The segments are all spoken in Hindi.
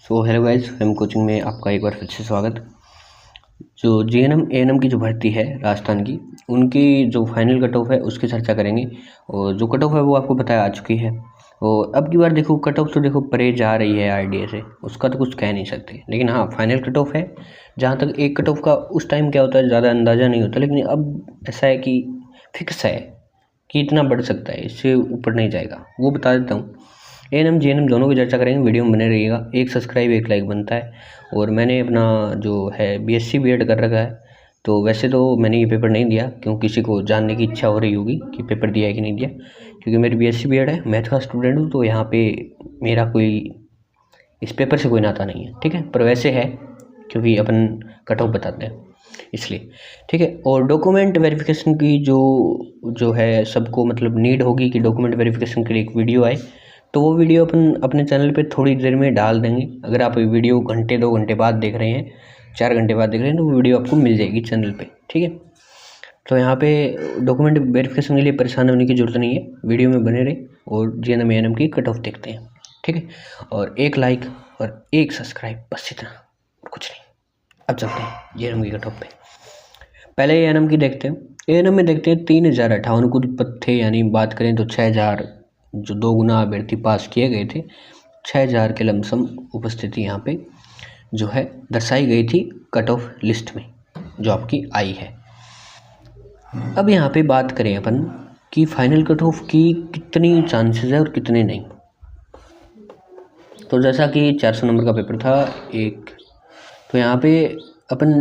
सो हेलो गाइज, हम कोचिंग में आपका एक बार फिर से स्वागत। जो जीएनएम एएनएम की जो भर्ती है राजस्थान की, उनकी जो फाइनल कट ऑफ है उसकी चर्चा करेंगे। और जो कट ऑफ है वो आपको पता है आ चुकी है। और अब की बार देखो कट ऑफ तो देखो परे जा रही है आरडीए से, उसका तो कुछ कह नहीं सकते, लेकिन हाँ फाइनल कट ऑफ है। जहाँ तक एक कट ऑफ का उस टाइम क्या होता है ज़्यादा अंदाज़ा नहीं होता, लेकिन अब ऐसा है कि फिक्स है कि इतना बढ़ सकता है, इससे ऊपर नहीं जाएगा। वो बता देता हूँ। एएनएम जीएनएम दोनों की चर्चा करेंगे, वीडियो में बने रहिएगा। एक सब्सक्राइब एक लाइक बनता है। और मैंने अपना जो है बीएससी बीएड कर रखा है, तो वैसे तो मैंने ये पेपर नहीं दिया, क्योंकि किसी को जानने की इच्छा हो रही होगी कि पेपर दिया है कि नहीं दिया। क्योंकि मेरी बीएससी बीएड है, मैथ का स्टूडेंट हूँ, तो यहाँ पे मेरा कोई इस पेपर से कोई नाता नहीं है, ठीक है। पर वैसे है क्योंकि अपन कट ऑफ बताते हैं इसलिए, ठीक है। और डॉक्यूमेंट वेरिफिकेशन की जो जो है सबको मतलब नीड होगी कि डॉक्यूमेंट वेरिफिकेशन के लिए एक वीडियो आए, तो वो वीडियो अपन अपने चैनल पे थोड़ी देर में डाल देंगे। अगर आप वीडियो घंटे 2 घंटे बाद देख रहे हैं, 4 घंटे बाद देख रहे हैं, तो वो वीडियो आपको मिल जाएगी चैनल पे, ठीक है। तो यहाँ पे डॉक्यूमेंट वेरिफिकेशन के लिए परेशान होने की ज़रूरत नहीं है, वीडियो में बने रहे और जीएनएम एएनएम की कट ऑफ देखते हैं, ठीक है। और एक लाइक और एक सब्सक्राइब, बस इतना, कुछ नहीं। अब चलते हैं जीएनएम की कट ऑफ पे। पहले एएनएम की देखते हैं। एएनएम में देखते हैं 3058 कुल पद थे, यानी बात करें तो 6000 जो 2 गुना अभ्यर्थी पास किए गए थे, 6000 के लमसम उपस्थिति यहाँ पे जो है दर्शाई गई थी कट ऑफ लिस्ट में जो आपकी आई है। अब यहाँ पे बात करें अपन कि फाइनल कट ऑफ की कितनी चांसेस है और कितने नहीं। तो जैसा कि 400 नंबर का पेपर था एक, तो यहाँ पे अपन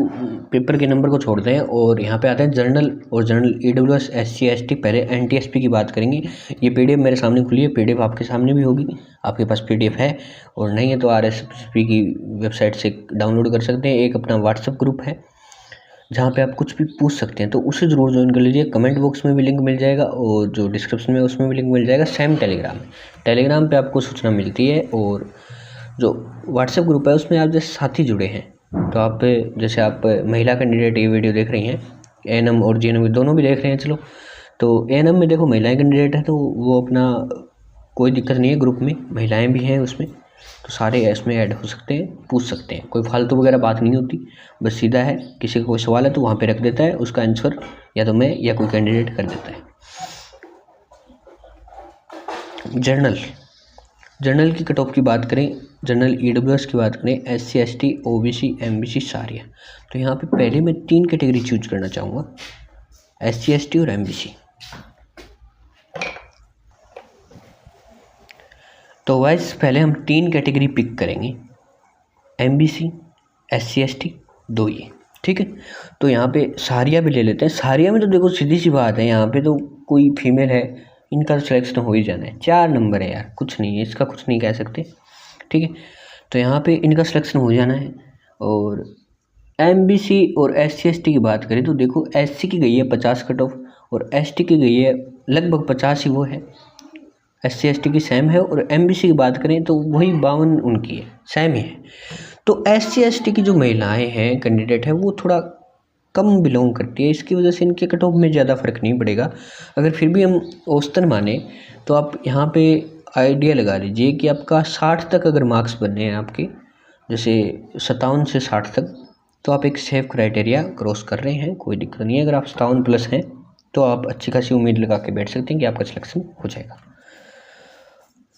पेपर के नंबर को छोड़ते हैं और यहाँ पे आते हैं जर्नल और जर्नल ईडब्ल्यूएस एससी एसटी। पहले एनटीएसपी की बात करेंगे। ये पीडीएफ मेरे सामने खुली है, पीडीएफ आपके सामने भी होगी, आपके पास पीडीएफ है और नहीं है तो आरएसपी की वेबसाइट से डाउनलोड कर सकते हैं। एक अपना व्हाट्सएप ग्रुप है जहाँ पे आप कुछ भी पूछ सकते हैं, तो उसे ज़रूर ज्वाइन कर लीजिए। कमेंट बॉक्स में भी लिंक मिल जाएगा और जो डिस्क्रिप्शन में उसमें भी लिंक मिल जाएगा। सेम टेलीग्राम पे आपको सूचना मिलती है। और जो व्हाट्सएप ग्रुप है उसमें आप जैसे साथी जुड़े हैं, तो आप जैसे आप महिला कैंडिडेट ये वीडियो देख रही हैं, एएनएम और जीएनएम दोनों भी देख रहे हैं, चलो तो एएनएम में देखो महिलाएं कैंडिडेट है, तो वो अपना कोई दिक्कत नहीं है, ग्रुप में महिलाएं भी हैं उसमें, तो सारे इसमें ऐड हो सकते हैं, पूछ सकते हैं। कोई फालतू वगैरह बात नहीं होती, बस सीधा है, किसी का कोई सवाल है तो वहाँ पे रख देता है, उसका आंसर या तो मैं या कोई कैंडिडेट कर देता है। जर्नल की कट ऑफ की बात करें, जनरल ईडब्ल्यूएस की बात करें, एससी एसटी ओबीसी एमबीसी सारी है। तो यहाँ पे पहले मैं 3 कैटेगरी चूज करना चाहूँगा, एससी एसटी और एमबीसी। तो वाइस पहले हम 3 कैटेगरी पिक करेंगे, एमबीसी एससी एसटी 2 ये, ठीक है। तो यहाँ पे सारिया भी ले लेते हैं। सारिया में तो देखो सीधी सी बात है, यहाँ पे तो कोई फीमेल है, इनका तो सिलेक्शन हो ही जाना है। 4 नंबर है यार, कुछ नहीं है, इसका कुछ नहीं कह सकते, ठीक है। तो यहाँ पे इनका सिलेक्शन हो जाना है। और एमबीसी और एससी एसटी की बात करें तो देखो एससी की गई है 50 कट ऑफ और एसटी की गई है लगभग 50 ही, वो है एससी एसटी की सेम है। और एमबीसी की बात करें तो वही 52 उनकी है, सेम ही है। तो एससी एसटी की जो महिलाएं हैं कैंडिडेट है वो थोड़ा कम बिलोंग करती है, इसकी वजह से इनके कट ऑफ में ज़्यादा फर्क नहीं पड़ेगा। अगर फिर भी हम औसतन माने तो आप यहाँ पे आइडिया लगा लीजिए कि आपका 60 तक अगर मार्क्स बनने हैं आपके, जैसे 57 से 60 तक, तो आप एक सेफ क्राइटेरिया क्रॉस कर रहे हैं, कोई दिक्कत नहीं है। अगर आप 57 प्लस हैं तो आप अच्छी खासी उम्मीद लगा के बैठ सकते हैं कि आपका सिलेक्शन हो जाएगा।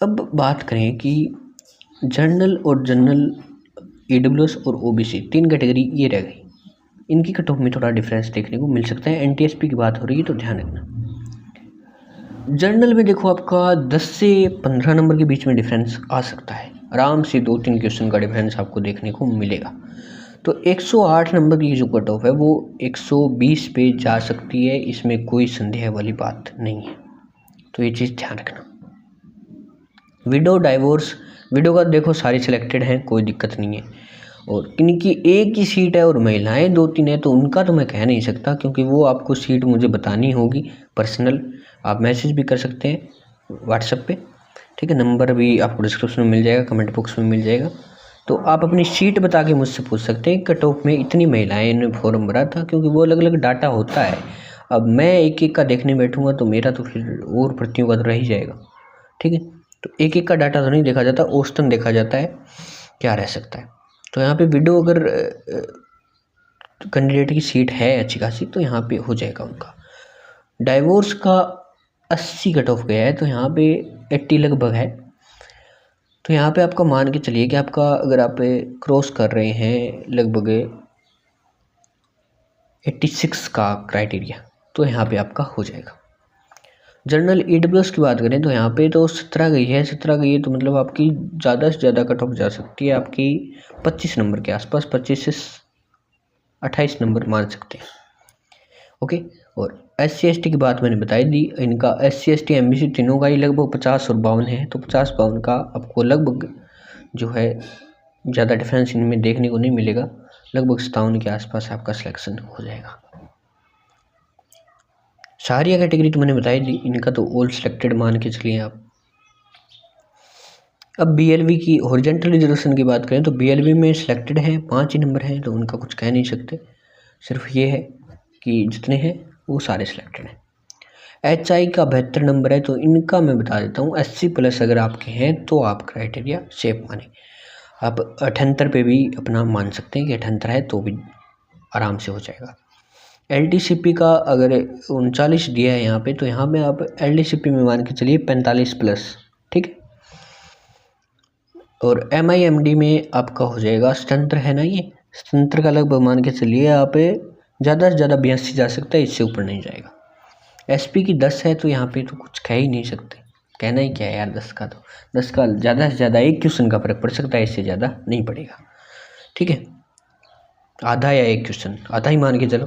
अब बात करें कि जनरल और जनरल ईडब्ल्यूएस और ओबीसी 3 कैटेगरी ये रह गई, इनकी कट ऑफ में थोड़ा डिफरेंस देखने को मिल सकता है। एनटीएसपी की बात हो रही है तो ध्यान रखना। जर्नल में देखो आपका 10 से 15 नंबर के बीच में डिफरेंस आ सकता है, आराम से 2-3 क्वेश्चन का डिफरेंस आपको देखने को मिलेगा। तो 108 नंबर की जो कट ऑफ है वो 120 पे जा सकती है, इसमें कोई संदेह वाली बात नहीं है, तो ये चीज़ ध्यान रखना। विडो डाइवोर्स, विडो का देखो सारी सिलेक्टेड हैं, कोई दिक्कत नहीं है। और इनकी एक ही सीट है और महिलाएं 2-3 है, तो उनका तो मैं कह नहीं सकता, क्योंकि वो आपको सीट मुझे बतानी होगी पर्सनल। आप मैसेज भी कर सकते हैं व्हाट्सएप पे, ठीक है। नंबर भी आपको डिस्क्रिप्शन में मिल जाएगा, कमेंट बॉक्स में मिल जाएगा। तो आप अपनी सीट बता के मुझसे पूछ सकते हैं कट ऑफ में इतनी महिलाएं ने फॉर्म भरा था, क्योंकि वो अलग अलग डाटा होता है। अब मैं एक एक का देखने बैठूंगा तो मेरा तो फिर और प्रतियों का तो रह ही जाएगा, ठीक है। तो एक एक का डाटा तो नहीं देखा जाता, औसतन देखा जाता है क्या रह सकता है। तो यहाँ पे विडो अगर कैंडिडेट की सीट है अच्छी खासी तो यहाँ पे हो जाएगा उनका। डाइवोर्स का 80 कट ऑफ गया है, तो यहाँ पे 80 लगभग है। तो यहाँ पे आपका मान के चलिए कि आपका अगर आप क्रॉस कर रहे हैं लगभग 86 का क्राइटेरिया, तो यहाँ पे आपका हो जाएगा। जनरल EWS की बात करें तो यहाँ पे तो 17 गई है, 17 गई है तो मतलब आपकी ज़्यादा से ज़्यादा कट ऑफ जा सकती है आपकी 25 नंबर के आसपास, 25 से 28 नंबर मान सकते हैं। ओके। और SC ST की बात मैंने बताई दी, इनका SC ST MBC तीनों का ही लगभग 50 और 52 है, तो 50-52 का आपको लगभग जो है ज़्यादा डिफरेंस इनमें देखने को नहीं मिलेगा, लगभग 57 के आसपास आपका सिलेक्शन हो जाएगा। सारी कैटेगरी तो मैंने बताई दी, इनका तो ऑल सिलेक्टेड मान के चलिए आप। अब BLV की हॉरिजॉन्टल रिजर्वेशन की बात करें तो BLV में सिलेक्टेड हैं 5 ही नंबर हैं, तो उनका कुछ कह नहीं सकते, सिर्फ ये है कि जितने हैं वो सारे सिलेक्टेड हैं। HI का 72 नंबर है, तो इनका मैं बता देता हूँ 80+ अगर आपके हैं तो आप क्राइटेरिया सेफ माने। आप 78 पे भी अपना मान सकते हैं कि 78 है तो भी आराम से हो जाएगा। LTCP का अगर 39 दिया है यहाँ पे, तो यहाँ में आप LTCP में मान के चलिए 45+, ठीक है। और MIMD में आपका हो जाएगा, स्वतंत्र है ना, ये स्वतंत्र का लगभग मान के चलिए आप ज़्यादा से ज़्यादा 82 जा सकता है, इससे ऊपर नहीं जाएगा। SP की 10 है, तो यहाँ पे तो कुछ कह ही नहीं सकते, कहना ही क्या है यार, 10 का ज़्यादा से ज़्यादा एक क्वेश्चन का फर्क पड़ सकता है, इससे ज़्यादा नहीं पड़ेगा, ठीक है। आधा या एक क्वेश्चन, आधा ही मान के चलो,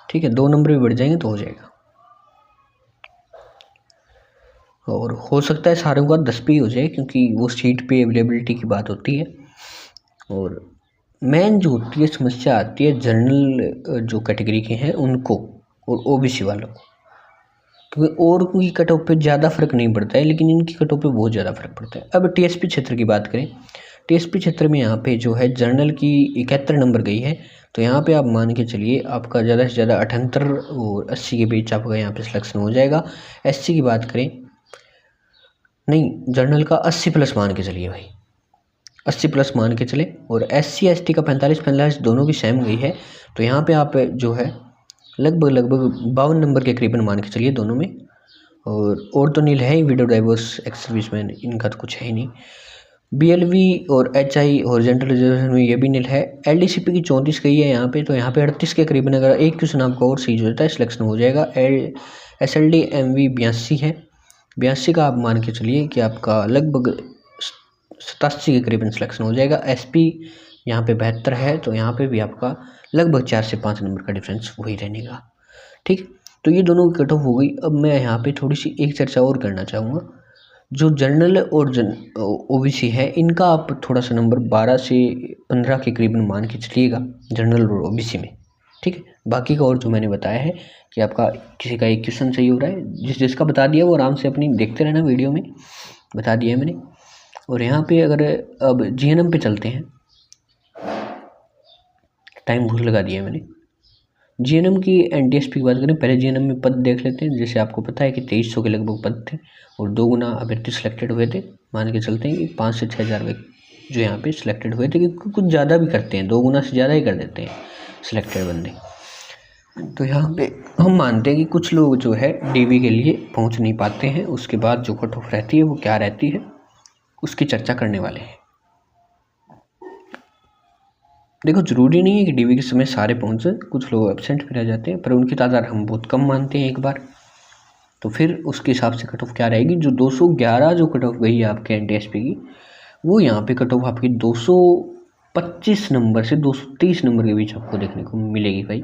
ठीक है, 2 नंबर भी बढ़ जाएंगे तो हो जाएगा। और हो सकता है सारों का 10 पे ही हो जाए, क्योंकि वो सीट पे अवेलेबिलिटी की बात होती है। और मेन जो होती है समस्या आती है जनरल जो कैटेगरी के हैं उनको और OBC वालों को, क्योंकि और की कट ऑफ पे ज़्यादा फर्क नहीं पड़ता है, लेकिन इनकी कट ऑफ पे बहुत ज़्यादा फर्क पड़ता है। अब TSP क्षेत्र की बात करें, TSP क्षेत्र में यहाँ पे जो है जनरल की 71 नंबर गई है, तो यहाँ पे आप मान के चलिए आपका ज़्यादा से ज़्यादा 78 और 80 के बीच आपका यहाँ पे सिलेक्शन हो जाएगा। SC की बात करें, नहीं, जनरल का 80+ मान के चलिए भाई, 80+ मान के चले। और SC ST का 45 दोनों की सेम गई है, तो यहाँ पे आप जो है लगभग 52 नंबर के करीबन मान के चलिए दोनों में। और तो नील है ही, विडो डाइवर्स एक्स सर्विसमैन, इनका तो कुछ है ही नहीं। BLV और HI हॉरिजॉन्टल रिजर्वेशन में ये भी नील है। LDCP की 34 गई है यहाँ पे, तो यहाँ पे 38 के करीबन अगर एक क्वेश्चन आपका और सही हो जाता है सिलेक्शन हो जाएगा। SLD MV 82 है, 82 का आप मान के चलिए कि आपका लगभग 87 के करीबन सिलेक्शन हो जाएगा। SP यहाँ पे 72 है, तो यहाँ पे भी आपका लगभग 4 से 5 नंबर का डिफरेंस वही रहने का, ठीक। तो ये दोनों की कट ऑफ हो गई। अब मैं यहाँ पे थोड़ी सी एक चर्चा और करना चाहूँगा, जो जनरल और OBC है, इनका आप थोड़ा सा नंबर 12 से 15 के करीबन मान के चलिएगा जनरल और OBC में, ठीक है। बाकी का और जो मैंने बताया है कि आपका किसी का एक क्वेश्चन सही हो रहा है, जिसका बता दिया वो आराम से अपनी देखते रहना, वीडियो में बता दिया है मैंने। और यहाँ पे अगर अब GNM पे चलते हैं, टाइम भूल लगा दिया मैंने। GNM की NTSP की बात करें, पहले GNM में पद देख लेते हैं। जैसे आपको पता है कि 2300 के लगभग पद थे और 2 गुना अभ्यर्थी सिलेक्टेड हुए थे। मान के चलते हैं कि 5 से 6 हज़ार जो यहाँ पे सिलेक्टेड हुए थे, क्योंकि कुछ ज़्यादा भी करते हैं, 2 गुना से ज़्यादा ही कर देते हैं सिलेक्टेड बंदे। तो यहाँ पे हम मानते हैं कि कुछ लोग जो है DV के लिए पहुँच नहीं पाते हैं, उसके बाद जो कट ऑफ रहती है वो क्या रहती है उसकी चर्चा करने वाले हैं। देखो, ज़रूरी नहीं है कि DV के समय सारे पहुँचे, कुछ लोग एब्सेंट भी रह जाते हैं, पर उनकी तादाद हम बहुत कम मानते हैं एक बार। तो फिर उसके हिसाब से कट ऑफ क्या रहेगी, जो 211 जो कट ऑफ गई है आपके NTSP की, वो यहाँ पे कट ऑफ आपकी 225 नंबर से 230 नंबर के बीच आपको देखने को मिलेगी भाई,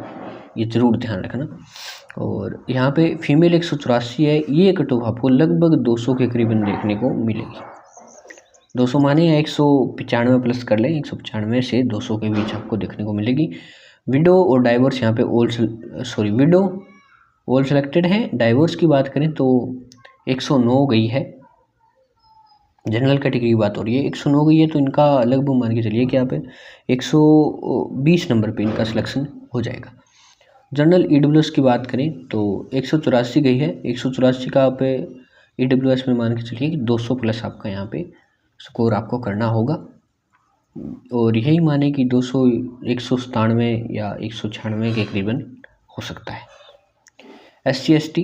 ये ज़रूर ध्यान रखना। और यहाँ पे फीमेल 184 है, ये कट ऑफ आपको लगभग 200 के करीबन देखने को मिलेगी। 200 माने या 195 प्लस कर लें, 195 से 200 के बीच आपको देखने को मिलेगी। विडो और डाइवर्स यहाँ पे विडो ऑल सेलेक्टेड है। डाइवर्स की बात करें तो 109 गई है, जनरल कैटेगरी की बात हो रही है, 109 गई है, तो इनका लगभग मान के चलिए कि यहाँ पे 120 नंबर पे इनका सिलेक्शन हो जाएगा। जनरल EWS की बात करें तो 184 गई है, 184 का आप EWS में मान के चलिए कि 200 प्लस आपका यहाँ पे स्कोर आपको करना होगा। और यही माने कि 200 197 या 196 के करीबन हो सकता है। SC/ST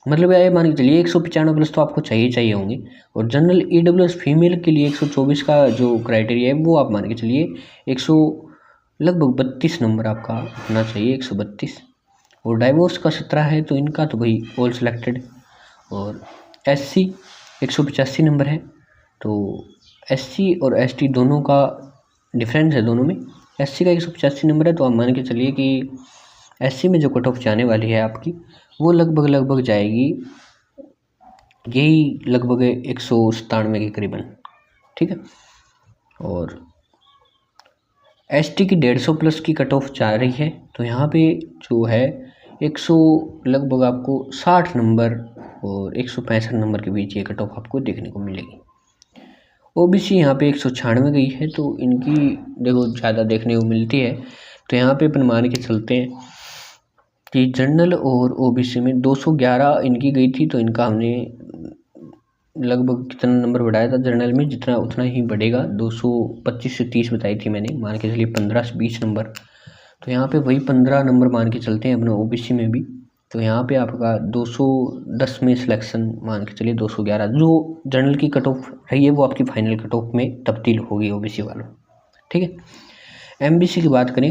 मतलब ये मान के चलिए 195 प्लस तो आपको चाहिए होंगे। और जनरल EWS फीमेल के लिए 124 का जो क्राइटेरिया है वो आप मान के चलिए 100 लगभग 32 नंबर आपका होना चाहिए, 132। और डाइवोर्स का 17 है तो इनका तो भाई ऑल सिलेक्टेड। और SC 185 नंबर है, तो SC और ST दोनों का डिफरेंस है दोनों में। SC का 185 नंबर है तो आप मान के चलिए कि SC में जो कट ऑफ जाने वाली है आपकी वो लगभग जाएगी यही लगभग 197 के करीबन, ठीक है। और ST की 150 प्लस की कट ऑफ जा रही है, तो यहाँ पे जो है 100 लगभग आपको 60 नंबर और 165 नंबर के बीच ये कट ऑफ आपको देखने को मिलेगी। OBC यहाँ पे 196 गई है, तो इनकी देखो ज़्यादा देखने को मिलती है। तो यहाँ पे अपन मान के चलते हैं कि जनरल और OBC में 211 इनकी गई थी, तो इनका हमने लगभग कितना नंबर बढ़ाया था जनरल में, जितना उतना ही बढ़ेगा। 225 से 30 बताई थी मैंने, मान के चलिए 15 से 20 नंबर। तो यहाँ पे वही 15 नंबर मान के चलते हैं अपना OBC में भी। तो यहाँ पे आपका 210 में सिलेक्शन मान के चलिए 211 जो जनरल की कट ऑफ रही है वो आपकी फाइनल कट ऑफ में तब्दील होगी OBC वालों, ठीक है। MBC की बात करें,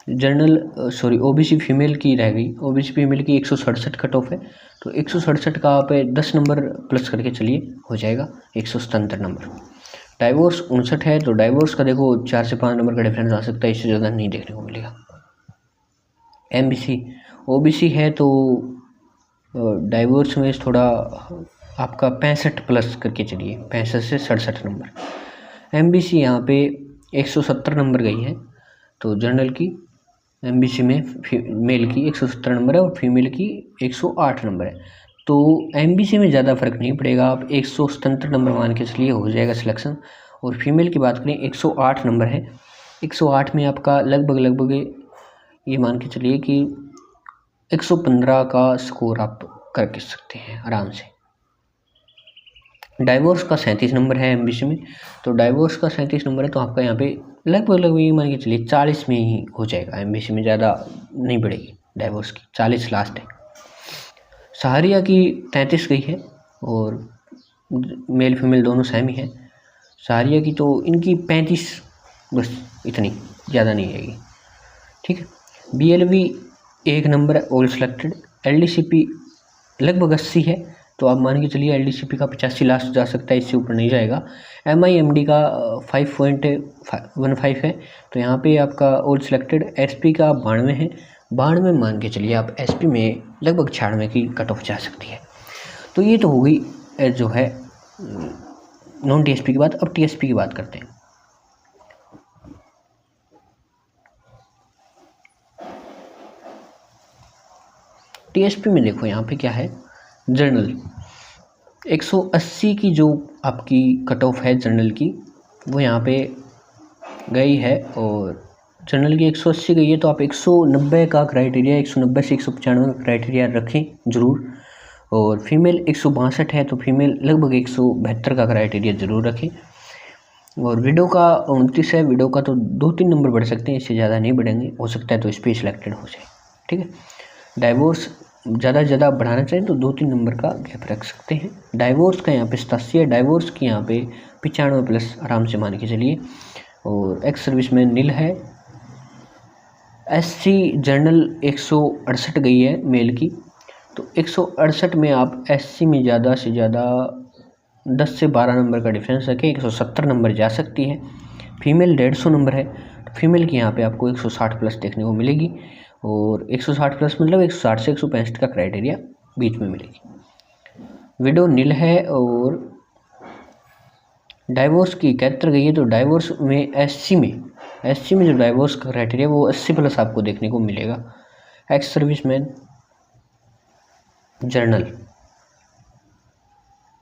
OBC फीमेल की रह गई। OBC फीमेल की 167 कट ऑफ है, तो 167 का आप 10 नंबर प्लस करके चलिए हो जाएगा 177 नंबर। डाइवोर्स 59 है, तो डाइवोर्स का देखो 4 से 5 नंबर का डिफरेंस आ सकता है, इससे ज़्यादा नहीं देखने को मिलेगा। MBC OBC है तो डाइवोर्स में थोड़ा आपका 65 प्लस करके चलिए, 65 से 67 नंबर। MBC यहाँ पे 170 नंबर गई है, तो जनरल की MBC में मेल की 170 नंबर है और फीमेल की 108 नंबर है। तो MBC में ज़्यादा फर्क नहीं पड़ेगा, आप 177 नंबर मान के चलिए हो जाएगा सिलेक्शन। और फीमेल की बात करें 108 नंबर है, 108 में आपका लगभग ये मान के चलिए कि 115 का स्कोर आप करके सकते हैं आराम से। डाइवोर्स का 37 नंबर है MBC में, तो डाइवोर्स का 37 नंबर है, तो आपका यहाँ पे लगभग ये मान के चलिए 40 में ही हो जाएगा। MBC में ज़्यादा नहीं बढ़ेगी डाइवोर्स की, 40 लास्ट है। सहारिया की 33 गई है और मेल फीमेल दोनों सेम ही है। सहारिया की तो इनकी 35 बस, इतनी ज़्यादा नहीं आएगी, ठीक है। BLV 1 नंबर है ऑल सिलेक्टेड। LDCP लगभग 80 है, तो आप मान के चलिए LDCP का 85 लास्ट जा सकता है, इससे ऊपर नहीं जाएगा। MIMD का 5.15 है, तो यहाँ पे आपका ऑल सिलेक्टेड। SP का 92 है, 92 मान के चलिए आप SP में लगभग 96 की कट ऑफ जा सकती है। तो ये तो हो गई जो है नॉन TSP की बात। अब TSP की बात करते हैं। TSP में देखो यहाँ पे क्या है, जनरल 180 की जो आपकी कट ऑफ है जनरल की वो यहाँ पे गई है, और जनरल की 180 गई है, तो आप 190 का क्राइटेरिया, 190 से 195 का क्राइटेरिया रखें ज़रूर। और फीमेल 162 है, तो फीमेल लगभग 172 का क्राइटेरिया ज़रूर रखें। और विडो का 29 है, विडो का तो 2-3 नंबर बढ़ सकते हैं, इससे ज़्यादा नहीं बढ़ेंगे, हो सकता है तो इस पर सिलेक्टेड हो जाए, ठीक है। डाइवोर्स ज़्यादा से ज़्यादा बढ़ाना चाहिए तो 2-3 नंबर का गैप रख सकते हैं। डाइवोर्स का यहाँ पे 87 है, डाइवोर्स की यहाँ पे 95 प्लस आराम से मान के चलिए। और एक्स सर्विस में नील है। SC जनरल 168 गई है मेल की, तो 168 में आप SC में ज़्यादा से ज़्यादा 10 से 12 नंबर का डिफरेंस रखें, 170 नंबर जा सकती है। फीमेल 150 नंबर है, तो फीमेल की यहाँ पे आपको 160 प्लस देखने को मिलेगी। और 160 प्लस मतलब 160 से 165 का क्राइटेरिया बीच में मिलेगी। विडो नील है। और डाइवोर्स की 71 गई है, तो डाइवोर्स में SC में जो डाइवोर्स का क्राइटेरिया वो 80 प्लस आपको देखने को मिलेगा। एक्स सर्विसमैन जर्नल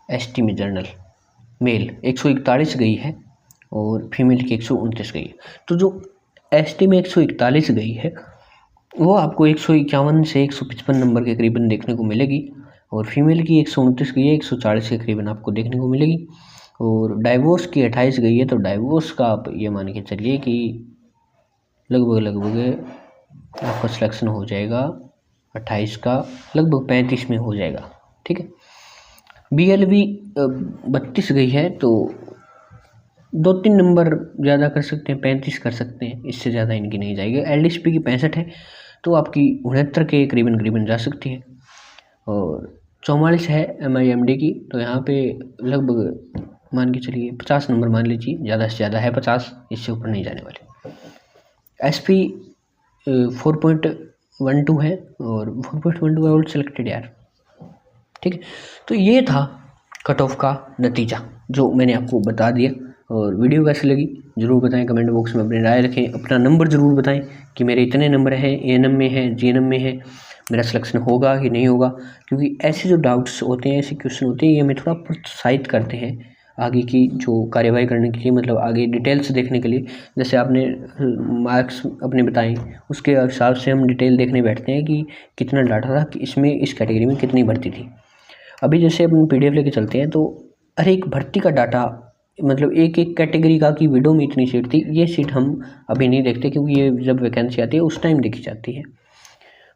ST में जर्नल मेल 141 गई है और फीमेल की 129 गई है। तो जो ST में 141 गई है वो आपको 151 से 155 नंबर के करीबन देखने को मिलेगी। और फीमेल की 129 गई है, 140 के करीबन आपको देखने को मिलेगी। और डाइवोर्स की 28 गई है, तो डाइवोर्स का आप ये मान के चलिए कि लगभग आपका सिलेक्शन हो जाएगा 28 का लगभग 35 में हो जाएगा। ठीक है। BLV 32 गई है, तो 2-3 नंबर ज़्यादा कर सकते हैं, 35 कर सकते हैं, इससे ज़्यादा इनकी नहीं जाएगी। LDSP की 65 है, तो आपकी 69 के करीबन जा सकती है। और 44 है MIMD की, तो यहाँ पे लगभग मान के चलिए 50 नंबर मान लीजिए, ज़्यादा से ज़्यादा है 50, इससे ऊपर नहीं जाने वाले। SP 4.12 है, और 4.12 ओल्ड सेलेक्टेड यार। ठीक है, तो ये था कट ऑफ का नतीजा जो मैंने आपको बता दिया। और वीडियो कैसी लगी ज़रूर बताएं, कमेंट बॉक्स में अपनी राय रखें, अपना नंबर ज़रूर बताएं कि मेरे इतने नंबर हैं, ANM में है, GNM में है, मेरा सिलेक्शन होगा कि नहीं होगा। क्योंकि ऐसे जो डाउट्स होते हैं, ऐसे क्वेश्चन होते हैं, ये हमें थोड़ा प्रोत्साहित करते हैं आगे की जो कार्यवाही करने के लिए, मतलब आगे डिटेल्स देखने के लिए। जैसे आपने मार्क्स अपने बताएं, उसके हिसाब से हम डिटेल देखने बैठते हैं कि कितना डाटा था, कि इसमें इस कैटेगरी में कितनी भर्ती थी। अभी जैसे अपन PDF लेके चलते हैं, तो हर एक भर्ती का डाटा, मतलब एक एक कैटेगरी का कि विडो में इतनी सीट थी, ये सीट हम अभी नहीं देखते, क्योंकि ये जब वैकेंसी आती है उस टाइम देखी जाती है।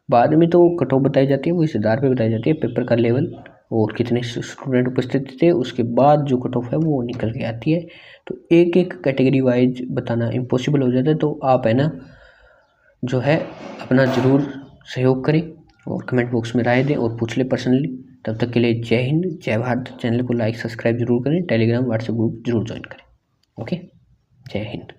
बाद में तो कट ऑफ बताई जाती है, वो इस आधार पे बताई जाती है पेपर का लेवल और कितने स्टूडेंट उपस्थित थे, उसके बाद जो कट ऑफ है वो निकल के आती है। तो एक एक कैटेगरी वाइज बताना इम्पॉसिबल हो जाता है। तो आप है ना जो है अपना ज़रूर सहयोग करें और कमेंट बॉक्स में राय दें और पूछ लें पर्सनली। तब तक के लिए जय हिंद, जय भारत। चैनल को लाइक सब्सक्राइब जरूर करें, टेलीग्राम व्हाट्सएप ग्रुप जरूर ज्वाइन करें। ओके, जय हिंद।